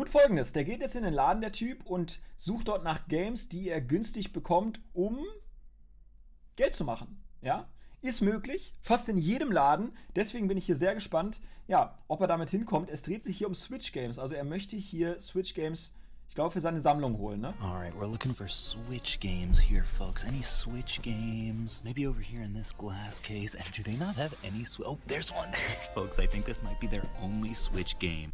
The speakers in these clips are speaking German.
tut Folgendes. Der geht jetzt in den Laden, der Typ, und sucht dort nach Games, die er günstig bekommt, um Geld zu machen. Ja? Ist möglich, fast in jedem Laden. Deswegen bin ich hier sehr gespannt, ja, ob er damit hinkommt. Es dreht sich hier um Switch Games. Also er möchte hier Switch Games, ich glaube, für seine Sammlung holen, ne? Alright, we're looking for Switch games here, folks. Any Switch games? Maybe over here in this glass case. And do they not have any Oh, there's one! Folks, I think this might be their only Switch game.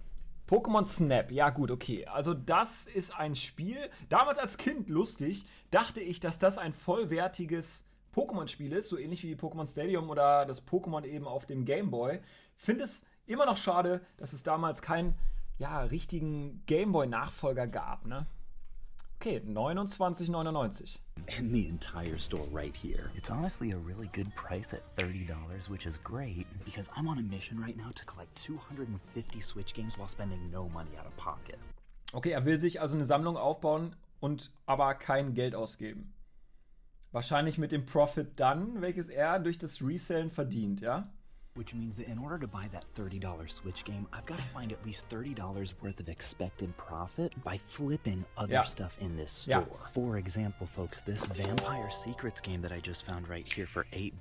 Pokémon Snap, ja gut, okay. Also das ist ein Spiel, damals als Kind lustig, dachte ich, dass das ein vollwertiges Pokémon-Spiel ist, so ähnlich wie Pokémon Stadium oder das Pokémon eben auf dem Game Boy. Finde es immer noch schade, dass es damals keinen richtigen Game Boy-Nachfolger gab, ne? Okay, 29,99. And the entire store right here. It's honestly a really good price at $30, which is great because I'm on a mission right now to collect 250 Switch games while spending no money out of pocket. Okay, er will sich also eine Sammlung aufbauen und aber kein Geld ausgeben. Wahrscheinlich mit dem Profit dann, welches er durch das Resellen verdient, ja? Which means that in order to buy that $30 Switch game, I've got to find at least $30 worth of expected profit by flipping other stuff in this store. Ja. For example, folks, this Vampire Secrets game that I just found right here for $8,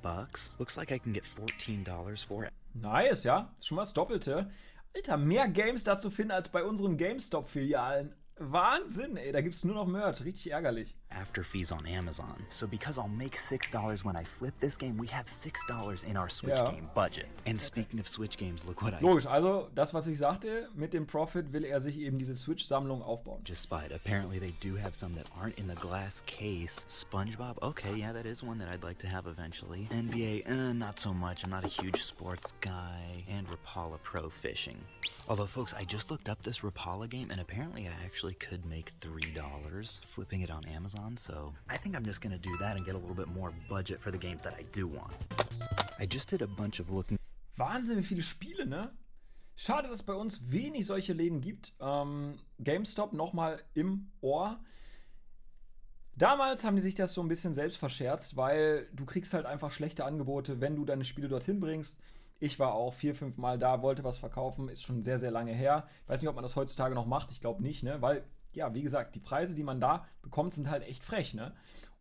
looks like I can get $14 for it. Nice, ja. Schon mal das Doppelte. Alter, mehr Games da zu finden als bei unseren GameStop-Filialen. Wahnsinn, ey, da gibt's nur noch Merch, richtig ärgerlich. After fees on Amazon. So because I'll make $6 when I flip this game, we have $6 in our Switch game budget. And speaking of Switch games, look what I... Logisch, also das, was ich sagte, mit dem Profit will er sich eben diese Switch-Sammlung aufbauen. Just spied. Apparently they do have some that aren't in the glass case. SpongeBob, okay, yeah, that is one that I'd like to have eventually. NBA, not so much. I'm not a huge sports guy. And Rapala Pro Fishing. Although, folks, I just looked up this Rapala game, and apparently I actually could make $3 flipping it on Amazon, so I think I'm just gonna do that and get a little bit more budget for the games that I do want. I just did a bunch of looking... Wahnsinn, wie viele Spiele, ne? Schade, dass es bei uns wenig solche Läden gibt. GameStop nochmal im Ohr. Damals haben die sich das so ein bisschen selbst verscherzt, weil du kriegst halt einfach schlechte Angebote, wenn du deine Spiele dorthin bringst. Ich war auch 4-5 Mal da, wollte was verkaufen, ist schon sehr, sehr lange her. Weiß nicht, ob man das heutzutage noch macht, ich glaube nicht, ne? Weil, ja, wie gesagt, die Preise, die man da bekommt, sind halt echt frech, ne?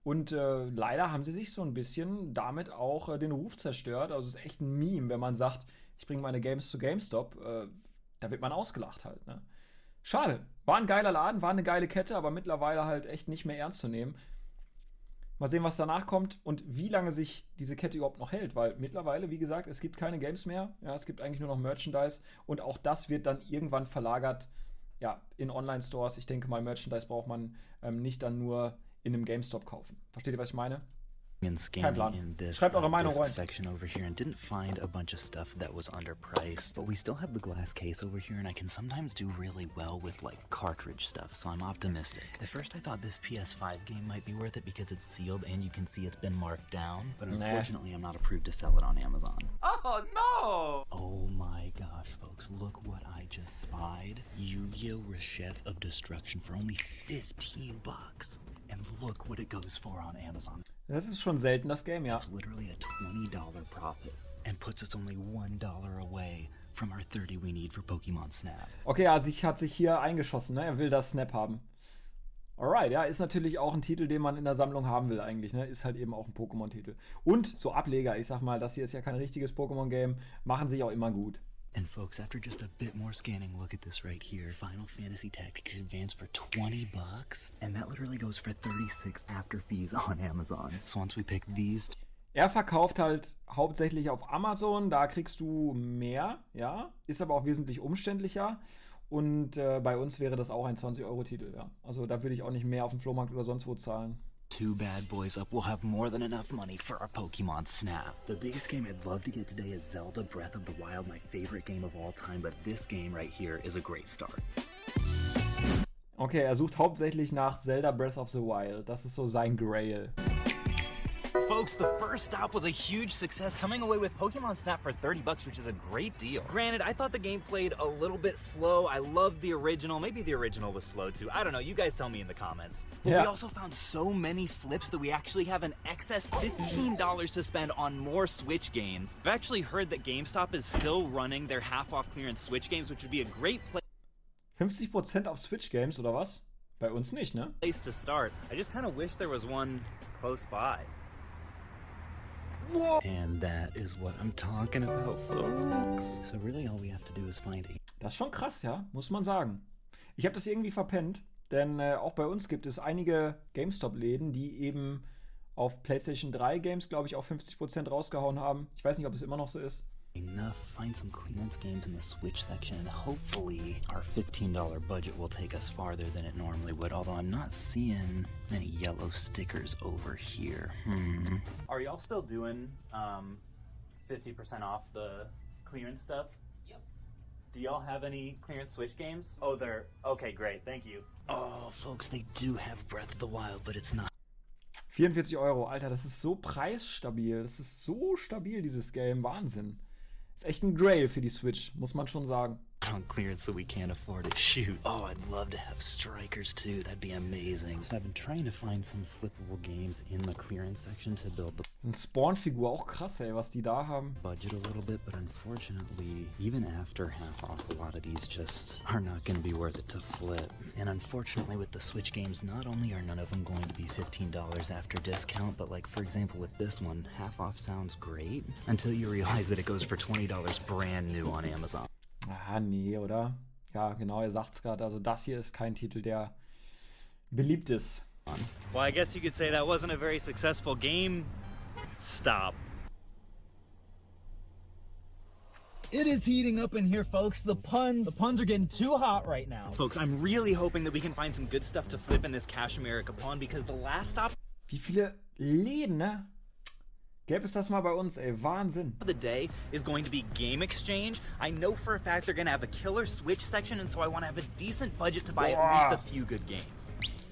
Und leider haben sie sich so ein bisschen damit auch den Ruf zerstört. Also es ist echt ein Meme, wenn man sagt, ich bringe meine Games zu GameStop, da wird man ausgelacht halt, ne? Schade, war ein geiler Laden, war eine geile Kette, aber mittlerweile halt echt nicht mehr ernst zu nehmen. Mal sehen, was danach kommt und wie lange sich diese Kette überhaupt noch hält, weil mittlerweile, wie gesagt, es gibt keine Games mehr, ja, es gibt eigentlich nur noch Merchandise und auch das wird dann irgendwann verlagert, ja, in Online-Stores. Ich denke mal, Merchandise braucht man nicht dann nur in einem GameStop kaufen. Versteht ihr, was ich meine? And scanning in this disc section over here and didn't find a bunch of stuff that was underpriced. But we still have the glass case over here and I can sometimes do really well with like cartridge stuff, so I'm optimistic. At first I thought this PS5 game might be worth it because it's sealed and you can see it's been marked down. But unfortunately I'm not approved to sell it on Amazon. Oh no! Oh my gosh, folks, look what I just spied. Yu-Gi-Oh! Reshef of Destruction for only $15. And look what it goes for on Amazon. Das ist schon selten, das Game, ja. It's literally a $20 profit and puts us only $1 away from our 30 we need for Pokemon Snap. Okay, also hat sich hier eingeschossen, ne? Er will das Snap haben. Alright, ja, ist natürlich auch ein Titel, den man in der Sammlung haben will eigentlich, ne? Ist halt eben auch ein Pokémon-Titel. Und so Ableger, ich sag mal, das hier ist ja kein richtiges Pokémon-Game, machen sich auch immer gut. And folks, after just a bit more scanning, look at this right here. Final Fantasy Tactics Advance for $20. And that literally goes for $36 after fees on Amazon. So once we pick these... Er verkauft halt hauptsächlich auf Amazon, da kriegst du mehr, ja, ist aber auch wesentlich umständlicher. Und bei uns wäre das auch ein 20-Euro-Titel, ja. Also da würde ich auch nicht mehr auf dem Flohmarkt oder sonst wo zahlen. Two bad boys up, we'll have more than enough money for our Pokemon Snap. The biggest game I'd love to get today is Zelda Breath of the Wild, my favorite game of all time, but this game right here is a great start. Okay, er sucht hauptsächlich nach Zelda Breath of the Wild. Das ist so sein Grail. Folks, the first stop was a huge success, coming away with Pokemon Snap for $30, which is a great deal. Granted, I thought the game played a little bit slow. I loved the original. Maybe the original was slow too. I don't know. You guys tell me in the comments. But we also found so many flips that we actually have an excess $15 to spend on more Switch games. I've actually heard that GameStop is still running their half-off clearance Switch games, which would be a great place. 50% auf Switch-Games oder was? Bei uns nicht, ne? Place to start. I just kind of wish there was one close by. Whoa! And that is what I'm talking about, folks. So really all we have to do is find a... Das ist schon krass, ja, muss man sagen. Ich habe das irgendwie verpennt, denn auch bei uns gibt es einige GameStop-Läden, die eben auf PlayStation 3 Games, glaube ich, auch 50% rausgehauen haben. Ich weiß nicht, ob es immer noch so ist. Enough, find some clearance games in the Switch section, and hopefully our $15 budget will take us farther than it normally would, although I'm not seeing any yellow stickers over here. Are y'all still doing 50% off the clearance stuff? Yep. Do y'all have any clearance Switch games? Oh, they're... Okay, great. Thank you. Oh, folks, they do have Breath of the Wild, but it's not. 44 Euro, Alter, das ist so preisstabil. Das ist so stabil, dieses Game. Wahnsinn. Ist echt ein Grail für die Switch, muss man schon sagen. On clearance so we can't afford it. Shoot. Oh, I'd love to have strikers too. That'd be amazing. So I've been trying to find some flippable games in the clearance section to build the So eine Spawn-Figur, auch krass, ey, was die da haben. budget a little bit, but unfortunately, even after half off, a lot of these just are not going to be worth it to flip. And unfortunately, with the Switch games, not only are none of them going to be $15 after discount, but like, for example, with this one, half off sounds great until you realize that it goes for $20 brand new on Amazon. Ah, nee, oder? Ja, genau, er sagt's gerade. Also das hier ist kein Titel, der beliebt ist. Well, I guess you could say that wasn't a very successful game stop. It is heating up in here, folks. The puns are getting too hot right now. Folks, I'm really hoping that we can find some good stuff to flip in this Cash America pawn because the last stop Wie viele Läden, ne? Gäbe es das mal bei uns, ey. Wahnsinn. of the day is going to be Game Exchange. I know for a fact they're going to have a killer Switch section, and so I want to have a decent budget to buy at least a few good games.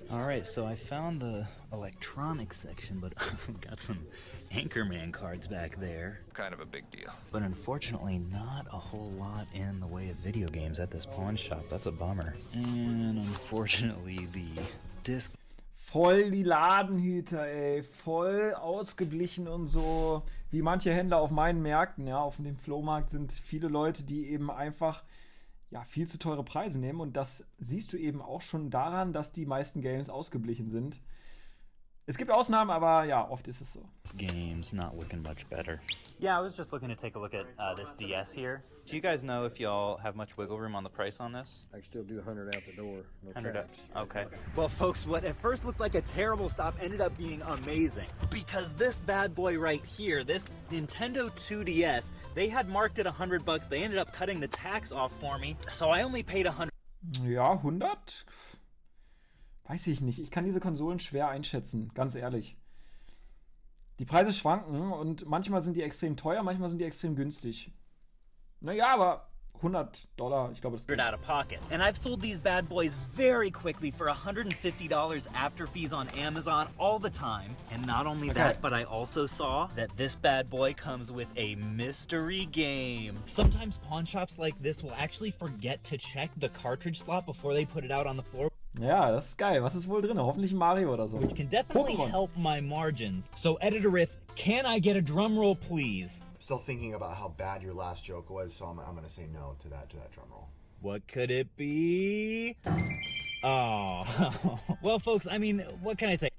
All right, so I found the electronics section, but I've got some Anchorman cards back there. Kind of a big deal. But unfortunately, not a whole lot in the way of video games at this pawn shop. That's a bummer. And unfortunately, the disc... Voll die Ladenhüter, ey. Voll ausgeblichen und so. Wie manche Händler auf meinen Märkten, ja. Auf dem Flohmarkt sind viele Leute, die eben einfach ja, viel zu teure Preise nehmen. Und das siehst du eben auch schon daran, dass die meisten Games ausgeblichen sind. Es gibt Ausnahmen, aber ja, oft ist es so. games not looking much better. Yeah, I was just looking to take a look at this DS here. Do you guys know if y'all have much wiggle room on the price on this? I can still do 100 out the door, no 100 tax. Okay. Well, folks, what at first looked like a terrible stop ended up being amazing. Because this bad boy right here, this Nintendo 2DS, they had marked it $100. They ended up cutting the tax off for me, so I only paid 100. Ja, 100? Weiß ich nicht. Ich kann diese Konsolen schwer einschätzen, ganz ehrlich. Die Preise schwanken und manchmal sind die extrem teuer, manchmal sind die extrem günstig. Naja, aber $100, ich glaube, das out of pocket. And I've sold these bad boys very quickly for $150 after fees on Amazon all the time. And not only that, but I also saw that this bad boy comes with a mystery game. Sometimes pawn shops like this will actually forget to check the cartridge slot before they put it out on the floor. Ja, das ist geil. Was ist wohl drin? Hoffentlich ein Mario oder so. Which can definitely Pokémon. help my margins. So, Editor Riff, can I get a drum roll, please? Still thinking about how bad your last joke was, so I'm going to say no to that drum roll. What could it be? Oh, well, folks, I mean, what can I say?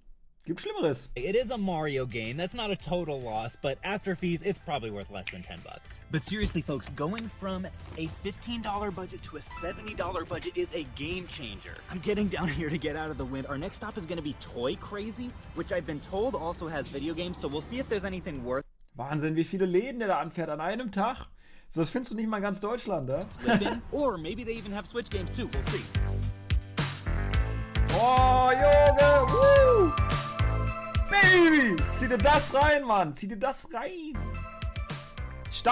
Gibt Schlimmeres. It is a Mario game. That's not a total loss, but after fees, it's probably worth less than $10. But seriously, folks, going from a $15 budget to a $70 budget is a game changer. I'm getting down here to get out of the wind. Our next stop is going to be Toy Crazy, which I've been told also has video games, so we'll see if there's anything worth Wahnsinn, wie viele Läden der da anfährt an einem Tag. So, das findest du nicht mal in ganz Deutschland, ne? flipping. Or maybe they even have Switch games too. We'll see. Oh, Junge! Woo! Baby! Zieh dir das rein, Mann! Zieh dir das rein!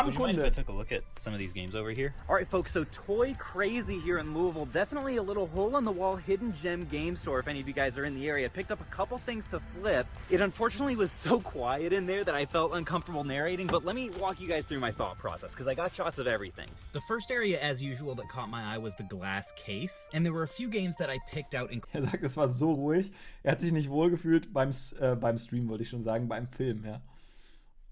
Would you mind if I Stammkunde! took a look at some of these games over here? All right, folks, so Toy Crazy here in Louisville. Definitely a little hole-in-the-wall hidden gem game store if any of you guys are in the area. Picked up a couple things to flip. It unfortunately was so quiet in there that I felt uncomfortable narrating, but let me walk you guys through my thought process, because I got shots of everything. The first area, as usual, that caught my eye was the glass case, and there were a few games that I picked out, Er sagt, es war so ruhig. Er hat sich nicht wohlgefühlt beim Stream, wollte ich schon sagen, beim Film, ja.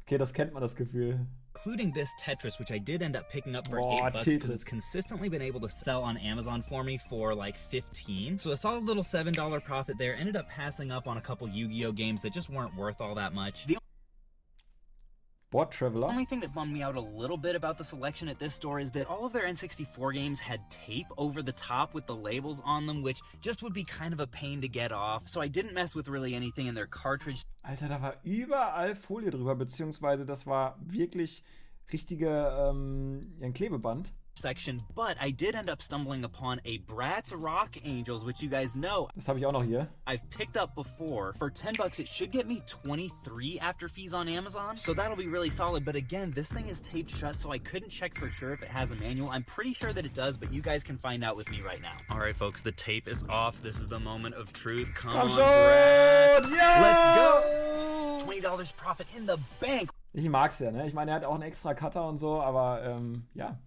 Okay, das kennt man, das Gefühl. including this Tetris, which I did end up picking up for Oh, $8 because Tetris. it's consistently been able to sell on Amazon for me for like 15. So a solid little $7 profit there. Ended up passing up on a couple Yu-Gi-Oh games that just weren't worth all that much. The Board Traveler. only thing that bummed me out a little bit about the selection at this store is that all of their N64 games had tape over the top with the labels on them, which just would be kind of a pain to get off. So I didn't mess with really anything in their cartridge Alter, da war überall Folie drüber, beziehungsweise das war wirklich richtige ein Klebeband. section, but I did end up stumbling upon a Bratz Rock Angels, which you guys know Das habe ich auch noch hier. I've picked up before. For $10, it should get me 23 after fees on Amazon, so that'll be really solid. But again, this thing is taped shut, so I couldn't check for sure if it has a manual. I'm pretty sure that it does, but you guys can find out with me right now. All right, folks, the tape is off. This is the moment of truth. Come on, schon! Bratz. Ja! Let's go! $20 profit in the bank. Ich mag's ja, ne? Ich meine, er hat auch einen extra Cutter und so, aber ja.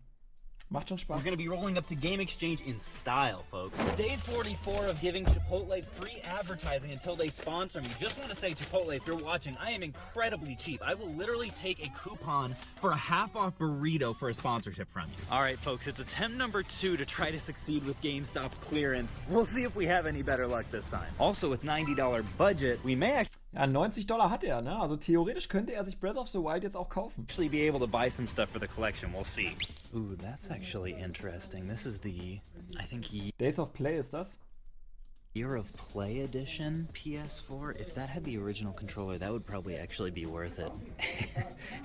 Macht schon We're Spaß. going to be rolling up to Game Exchange in style, folks. Day 44 of giving Chipotle free advertising until they sponsor me. Just want to say, Chipotle, if you're watching, I am incredibly cheap. I will literally take a coupon for a half-off burrito for a sponsorship from you. All right, folks, it's attempt number 2 to try to succeed with GameStop clearance. We'll see if we have any better luck this time. Also, with $90 budget, we may Ja, $90 hat er, ne? Also theoretisch könnte er sich Breath of the Wild jetzt auch kaufen. actually be able to buy some stuff for the collection. We'll see. Ooh, that's actually interesting. This is the, I think, Days of Play ist das. Year of Play Edition PS4. If that had the original controller, that would probably actually be worth it.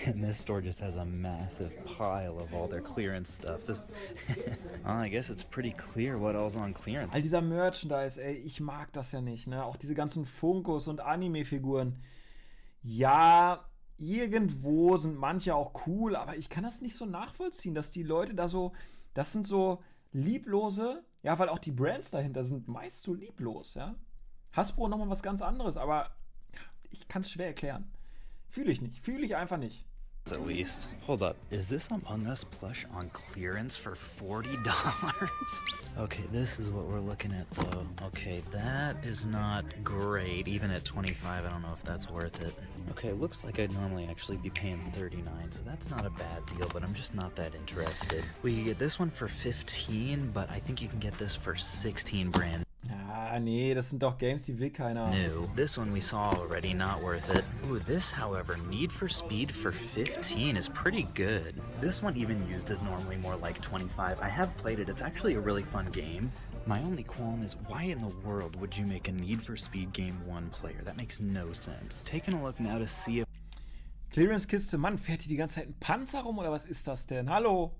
And this store just has a massive pile of all their clearance stuff. This, well, I guess it's pretty clear what all's on clearance. All dieser Merchandise, ey, ich mag das ja nicht, ne? Auch diese ganzen Funkos und Anime-Figuren. Ja, irgendwo sind manche auch cool, aber ich kann das nicht so nachvollziehen, dass die Leute da so, das sind so lieblose, ja, weil auch die Brands dahinter sind meist so lieblos, ja. Hasbro nochmal was ganz anderes, aber ich kann es schwer erklären. Fühle ich einfach nicht. At least. Hold up. Is this Among Us plush on clearance for $40? Okay, this is what we're looking at though. Okay, that is not great. Even at 25, I don't know if that's worth it. Okay, looks like I'd normally actually be paying 39, so that's not a bad deal, but I'm just not that interested. We can get this one for 15, but I think you can get this for 16 brand Ja, nee, das sind doch Games, die will keiner. new. This one we saw already, not worth it. Ooh, this, however, Need for Speed for 15 is pretty good. This one even used is normally more like 25. I have played it. It's actually a really fun game. My only qualm is, why in the world would you make a Need for Speed game one player? That makes no sense. Taking a look now to see if Clearance-Kiste, Mann, fährt die ganze Zeit ein Panzer rum oder was ist das denn? Hallo?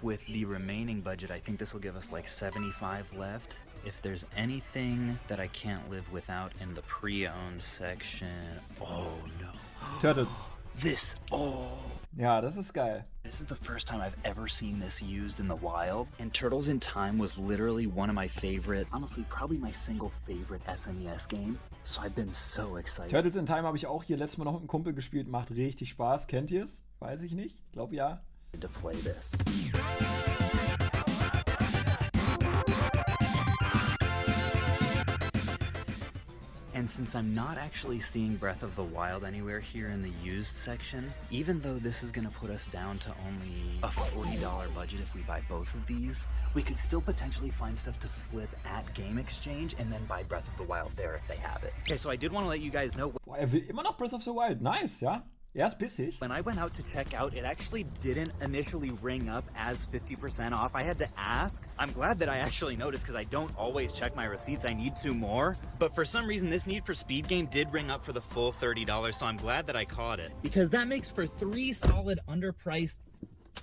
with the remaining budget, I think this will give us like 75 left. If there's anything that I can't live without in the pre-owned section, oh no. Turtles. This, oh. Ja, das ist geil. This is the first time I've ever seen this used in the wild, and Turtles in Time was literally one of my favorite, honestly, probably my single favorite SNES game, so I've been so excited Turtles in Time habe ich auch hier letztes Mal noch mit einem Kumpel gespielt. Macht richtig Spaß. Kennt ihr es? Weiß ich nicht. Ich glaube ja. to play this. And since I'm not actually seeing Breath of the Wild anywhere here in the used section, even though this is going to put us down to only a $40 budget if we buy both of these, we could still potentially find stuff to flip at Game Exchange and then buy Breath of the Wild there if they have it. Okay, so I did want to let you guys know, Boah, er will immer noch Breath of the Wild. Nice, ja. Er ist bissig. when I went out to check out, it actually didn't initially ring up as 50% off. I had to ask. I'm glad that I actually noticed because I don't always check my receipts. I need to more. But for some reason, this Need for Speed game did ring up for the full $30, so I'm glad that I caught it. Because that makes for 3 solid underpriced...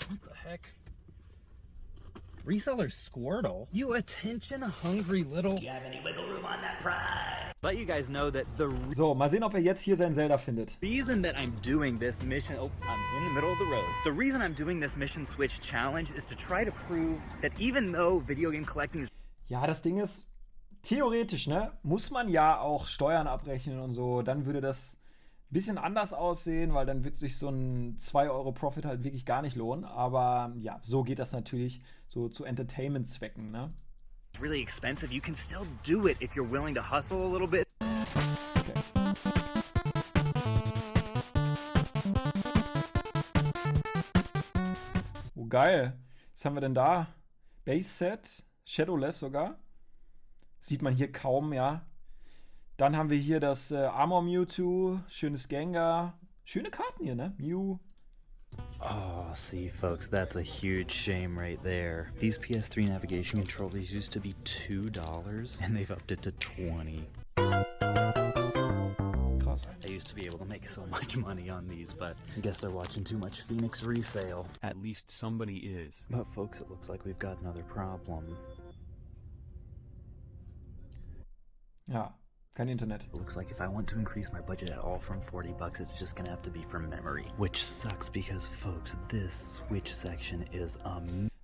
What the heck? Reseller Squirtle? You attention-hungry little... Do you have any wiggle room on that prize? Let you guys know that the So, mal sehen, ob er jetzt hier sein Zelda findet. reason that I'm doing this mission, oh, I'm in the middle of the road. The reason I'm doing this Mission Switch challenge is to try to prove that even though video game collecting is Ja, das Ding ist, theoretisch, ne, muss man ja auch Steuern abrechnen und so. Dann würde das ein bisschen anders aussehen, weil dann wird sich so ein 2 Euro Profit halt wirklich gar nicht lohnen. Aber ja, so geht das natürlich so zu Entertainment-Zwecken, ne? really expensive, you can still do it if you're willing to hustle a little bit. geil. Was haben wir denn da? Base Set, Shadowless sogar. Sieht man hier kaum, ja. Dann haben wir hier das Armor Mewtwo, schönes Gengar. Schöne Karten hier, ne? Mew. Oh, see, folks, that's a huge shame right there. These PS3 navigation controllers used to be $2, and they've upped it to $20. Krass. I used to be able to make so much money on these, but I guess they're watching too much Phoenix resale. At least somebody is. But folks, it looks like we've got another problem. Ja, kein Internet. It looks like if I want to increase my budget at all from $40, it's just gonna have to be from memory. Which sucks because, folks, this Switch section is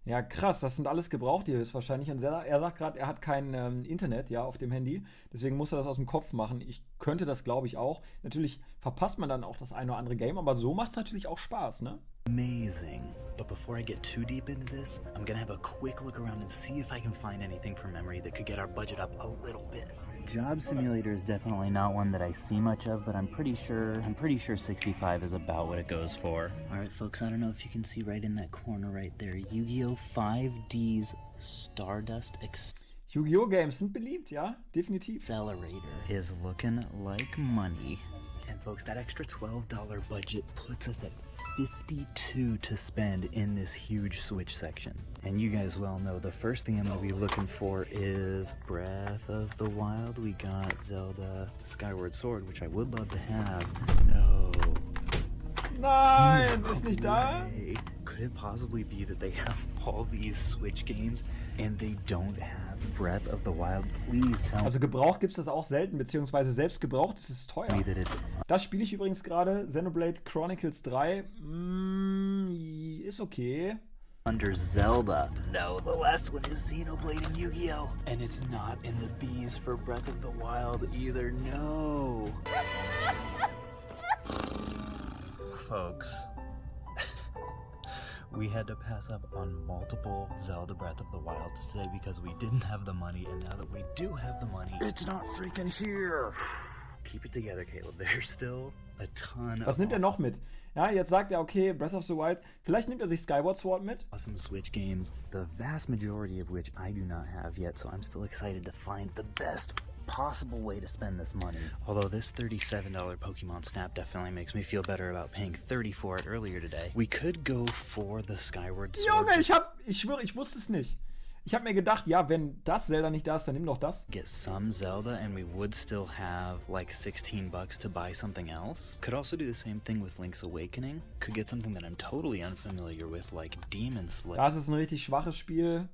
Ja, krass, das sind alles Gebrauchte hier höchstwahrscheinlich. Und er sagt gerade, er hat kein Internet, ja, auf dem Handy. Deswegen muss er das aus dem Kopf machen. Ich könnte das, glaube ich, auch. Natürlich verpasst man dann auch das eine oder andere Game, aber so macht es natürlich auch Spaß, ne? amazing. But before I get too deep into this, I'm gonna have a quick look around and see if I can find anything from memory that could get our budget up a little bit. Job Simulator is definitely not one that I see much of, but I'm pretty sure 65 is about what it goes for. All right, folks, I don't know if you can see right in that corner right there, Yu-Gi-Oh! 5D's Stardust Yu-Gi-Oh! Games sind beliebt, ja, definitiv. Accelerator is looking like money. And folks, that extra $12 budget puts us at 52 to spend in this huge Switch section. And you guys well know the first thing I'm going to be looking for is Breath of the Wild. We got Zelda Skyward Sword, which I would love to have. No. Nein, ist nicht da? Way. Could it possibly be that they have all these Switch games and they don't have Breath of the Wild? Please tell Also gebraucht gibt es das auch selten, beziehungsweise selbst gebraucht ist es teuer. me that it's Das spiele ich übrigens gerade, Xenoblade Chronicles 3. Ist okay. under Zelda. No, the last one is Xenoblade and Yu-Gi-Oh! And it's not in the B's for Breath of the Wild either. No. Folks, we had to pass up on multiple Zelda Breath of the Wilds today because we didn't have the money, and now that we do have the money, it's not freaking here. Keep it together, Caleb. There's still a ton Was of nimmt er noch mit? Ja, jetzt sagt er, okay, Breath of the Wild. Vielleicht nimmt er sich Skyward Sword mit. awesome Switch games, the vast majority of which I do not have yet, so I'm still excited to find the best possible way to spend this money. Although this $37 Pokemon Snap definitely makes me feel better about paying $30 for it earlier today. We could go for the Skyward Sword. Junge, ich schwöre, ich wusste es nicht. Ich habe mir gedacht, ja, wenn das Zelda nicht da ist, dann nimm doch das. Get some Zelda and we would still have like $16 to buy something else. Could also do the same thing with Link's Awakening. Could get something that I'm totally unfamiliar with like Demon Slayer. Das ist ein richtig schwaches Spiel.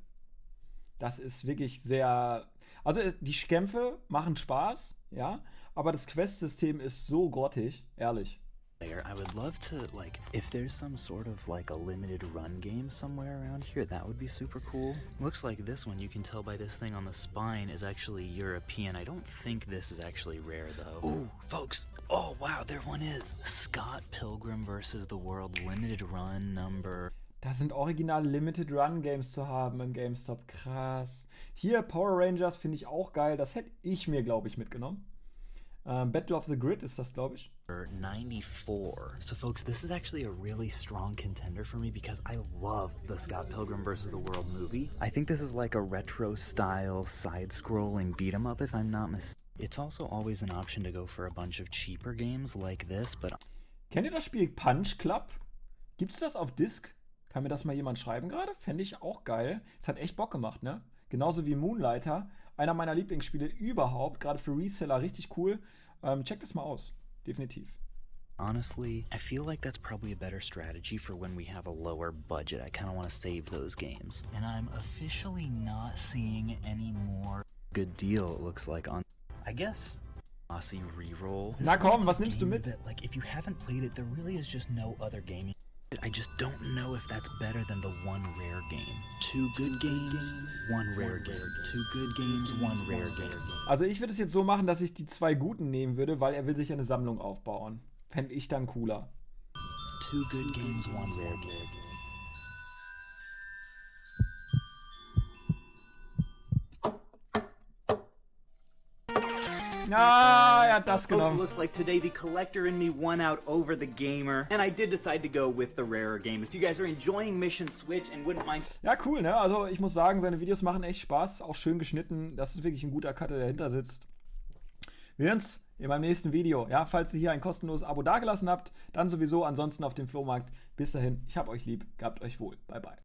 Das ist wirklich sehr... Also die Kämpfe machen Spaß, ja, aber das Quest-System ist so grottig, ehrlich. I would love to, like, if there's some sort of, like, a limited run game somewhere around here, that would be super cool. Looks like this one, you can tell by this thing on the spine, is actually European. I don't think this is actually rare, though. Ooh, folks. Oh, wow, there one is. Scott Pilgrim vs. the World Limited Run Number... Da sind original Limited Run Games zu haben im GameStop, krass. Hier Power Rangers finde ich auch geil, das hätte ich mir, glaube ich, mitgenommen. Battle of the Grid ist das, glaube ich. 94. So folks, this is actually a really strong contender for me because I love the Scott Pilgrim vs. the World movie. I think this is like a retro style side-scrolling beat 'em up if I'm not mistaken. It's also always an option to go for a bunch of cheaper games like this, but Kennt ihr das Spiel Punch Club? Gibt es das auf Disc? Kann mir das mal jemand schreiben gerade? Fände ich auch geil. Es hat echt Bock gemacht, ne? Genauso wie Moonlighter. Einer meiner Lieblingsspiele überhaupt. Gerade für Reseller richtig cool. Checkt es mal aus. Definitiv. honestly, I feel like that's probably a better strategy for when we have a lower budget. I kind of want to save those games. And I'm officially not seeing any more good deal, it looks like, on, I guess, Aussie Reroll. Na komm, was nimmst du mit? That, like, if you haven't played it, there really is just no other game. I just don't know if that's better than the one rare game. 2 good games, 1 rare game. 2 good games, 1 rare game. Also ich würde es jetzt so machen, dass ich die 2 guten nehmen würde, weil er will sich eine Sammlung aufbauen. Fände ich dann cooler. 2 good games, 1 rare game. Ah, er hat das Folks, it genommen. looks like today the collector in me won out over the gamer, and I did decide to go with the rarer game. If you guys are enjoying Mission Switch and wouldn't mind... Ja, cool, ne? Also ich muss sagen, seine Videos machen echt Spaß, auch schön geschnitten. Das ist wirklich ein guter Cutter, der dahinter sitzt. Wir sehen uns in meinem nächsten Video. Ja, falls ihr hier ein kostenloses Abo dagelassen habt, dann sowieso, ansonsten auf dem Flohmarkt. Bis dahin, ich hab euch lieb, gehabt euch wohl. Bye, bye.